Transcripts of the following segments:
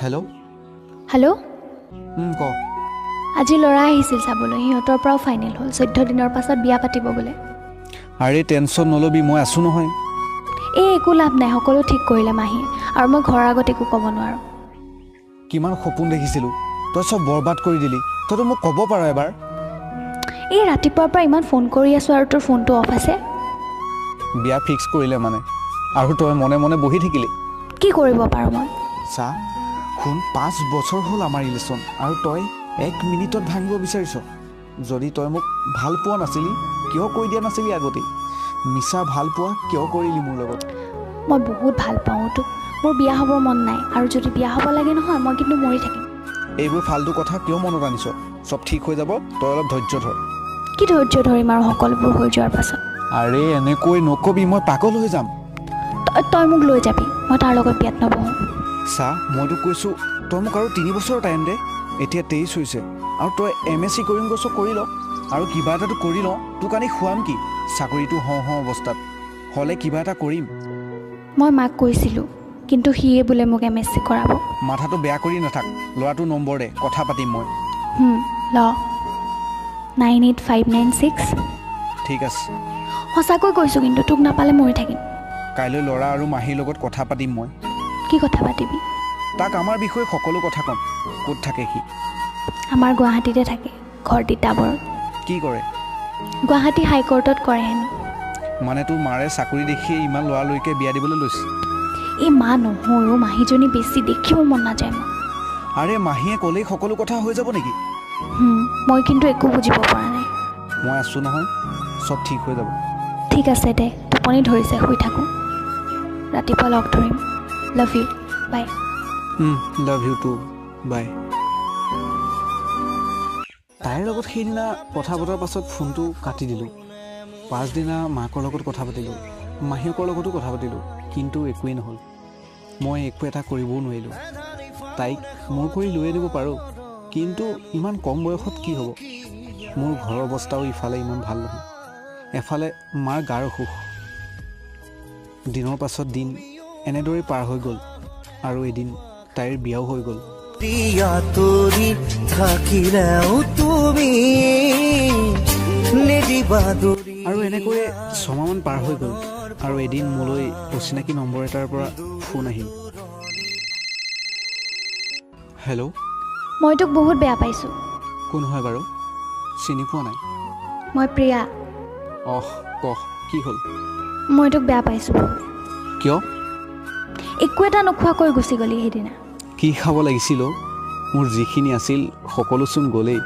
hello' hello' ক আজি ল'ৰা আহিছিল চাবলৈ সিহঁতৰ পৰাও ফাইনেল হ'ল 14 দিনৰ পাছত বিয়া পাতিব বোলে আৰে টেনশ্যন নলবি মই আছোঁ নহয় এই একো লাভ নাই সকলো ঠিক কৰিলে মাহীয়ে আৰু মই ঘৰৰ আগত একো ক'ব নোৱাৰোঁ কিমান সপোন দেখিছিলোঁ তই চব বৰবাদ কৰি দিলি তইতো মোক ক'ব পাৰ এবাৰ এই ৰাতিপুৱাৰ পৰা ইমান ফোন কৰি আছোঁ আৰু তোৰ ফোনটো অফ আছে বিয়া ফিক্স কৰিলে মানে আৰু তই মনে মনে বহি থাকিলি কি কৰিব পাৰোঁ মই চা শুন 5 বছৰ হ'ল আমাৰ ৰিলেশ্যন আৰু তই 1 মিনিটত ভাঙিব বিচাৰিছ যদি তই মোক ভাল পোৱা নাছিলি কিয় কৈ দিয়া নাছিলি আগতেই মিছা ভাল পোৱা কিয় কৰিলি মোৰ লগত মই বহুত ভাল পাওঁ তোক মোৰ বিয়া হ'বৰ মন নাই আৰু যদি বিয়া হ'ব লাগে নহয় মই কিন্তু মৰি থাকিম এইবোৰ ফাল্টু কথা কিয় মনত আনিছ চব ঠিক হৈ যাব তই অলপ ধৈৰ্য ধৰ কি ধৈৰ্য ধৰিম আৰু সকলোবোৰ হৈ যোৱাৰ পাছত আৰে এনেকৈ নকবি মই পাগল হৈ যাম তই মোক লৈ যাবি মই তাৰ লগত বিয়াত নবহোঁ চা মইতো কৈছোঁ তই মোক আৰু 3 বছৰ টাইম দে এতিয়া 23 হৈছে আৰু তই MSc কৰিম কৈছ কৰি ল আৰু কিবা এটাতো কৰি ল তোক আনি খুৱাম কি চাকৰিটো হওঁ অৱস্থাত হ'লে কিবা এটা কৰিম মই মাক কৈছিলোঁ কিন্তু সিয়ে বোলে মোক MSc কৰাব মাথাটো বেয়া কৰি নাথাক ল'ৰাটো নম্বৰ দে কথা পাতিম মই ল 98596 ঠিক আছে সঁচাকৈ কৈছোঁ কিন্তু তোক নাপালে মৰি থাকিম কাইলৈ ল'ৰা আৰু মাহীৰ লগত কথা পাতিম মই কি কথা পাতিবি তাক আমাৰ বিষয়ে সকলো কথা ক'ম ক'ত থাকে সি আমাৰ গুৱাহাটীতে থাকে ঘৰ তিতাবৰত কি কৰে গুৱাহাটী হাইকোৰ্টত কৰে হেনো মানে তোৰ মাৰে চাকৰি দেখিয়ে ইমান ল'ৰালৈকে বিয়া দিবলৈ লৈছে এই মা নহয় মাহীজনী বেছি দেখিব মন নাযায় মোক আৰে মাহীয়ে ক'লেই সকলো কথা হৈ যাব নেকি মই কিন্তু একো বুজিব পৰা নাই মই আছোঁ নহয় চব ঠিক হৈ যাব ঠিক আছে দে টোপনি ধৰিছে শুই থাকোঁ ৰাতিপুৱা লগ ধৰিম love you bye love you too bye তাইৰ লগত সেইদিনা কথা পতাৰ পাছত ফোনটো কাটি দিলোঁ পাছদিনা মাকৰ লগত কথা পাতিলোঁ মাহীয়েকৰ লগতো কথা পাতিলোঁ কিন্তু একোৱেই নহ'ল মই একো এটা কৰিবও নোৱাৰিলোঁ তাইক মোৰ কৰি লৈ আনিব পাৰোঁ কিন্তু ইমান কম বয়সত কি হ'ব মোৰ ঘৰৰ অৱস্থাও ইফালে ইমান ভাল নহয় এফালে মাৰ গাৰ অসুখ দিনৰ পাছত দিন এনেদৰেই পাৰ হৈ গ'ল আৰু এদিন তাইৰ বিয়াও হৈ গ'ল আৰু এনেকৈয়ে 6 মাহমান পাৰ হৈ গ'ল আৰু এদিন মোলৈ অচিনাকি নম্বৰ এটাৰ পৰা ফোন আহিল হেল্ল' মই তোক বহুত বেয়া পাইছোঁ কোন হয় বাৰু চিনি পোৱা নাই মই প্ৰিয়া কহ কি হ'ল মই তোক বেয়া পাইছোঁ কিয় একো এটা নোখোৱাকৈ গুচি গ'লি সেইদিনা কি খাব লাগিছিল মোৰ যিখিনি আছিল সকলোচোন গ'লেই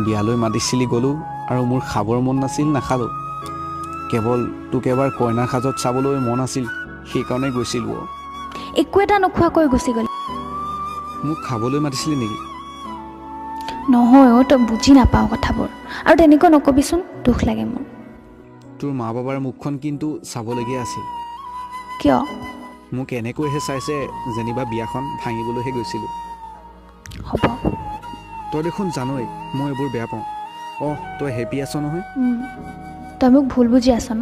বিয়ালৈ মাতিছিলি গ'লোঁ আৰু মোৰ খাবৰ মন নাছিল নাখালোঁ কেৱল তোক এবাৰ কইনাৰ সাজত চাবলৈ মন আছিল সেইকাৰণে গৈছিলোঁ একো এটা নোখোৱাকৈ গুচি গ'লি মোক খাবলৈ মাতিছিলি নেকি নহয় তই বুজি নাপাওঁ কথাবোৰ আৰু তেনেকৈ নকবিচোন দুখ লাগে মোৰ তোৰ মা বাবাৰ মুখখন কিন্তু চাবলগীয়া আছিল কিয় মোক এনেকৈহে চাইছে যেনিবা বিয়াখন ভাঙিবলৈহে গৈছিলোঁ হ'ব তই দেখোন জানই মই এইবোৰ বেয়া পাওঁ তই হেপী আছ নহয় তই মোক ভুল বুজি আছ ন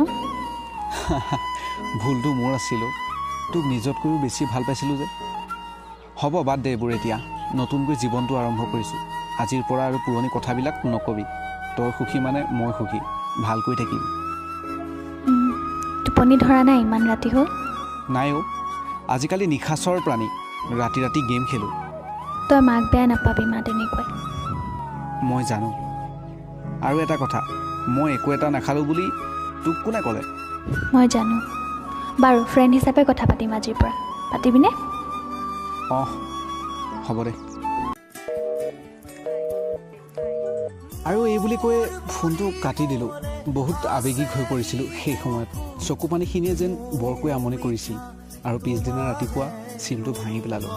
ভুলটো মোৰ আছিলোঁ তোক নিজতকৈও বেছি ভাল পাইছিলোঁ যে হ'ব বাদ দে এইবোৰ এতিয়া নতুনকৈ জীৱনটো আৰম্ভ কৰিছোঁ আজিৰ পৰা আৰু পুৰণি কথাবিলাক নকবি তই সুখী মানে মই সুখী ভালকৈ থাকিম টোপনি ধৰা নাই ইমান ৰাতি হ'ল নাই আজিকালি নিশাচৰ প্ৰাণী ৰাতি ৰাতি গেম খেলোঁ তই মাক বেয়া নাপাবি মা তেনেকৈ মই জানো আৰু এটা কথা মই একো এটা নাখালোঁ বুলি তোক কোনে ক'লে মই জানো বাৰু ফ্ৰেণ্ড হিচাপে কথা পাতিম আজিৰ পৰা পাতিবিনে হ'ব দে আৰু এই বুলি কৈ ফোনটো কাটি দিলোঁ বহুত আৱেগিক হৈ পৰিছিলোঁ সেই সময়ত চকু পানীখিনিয়ে যেন বৰকৈ আমনি কৰিছিল আৰু পিছদিনা ৰাতিপুৱা চিমটো ভাঙি পেলালোঁ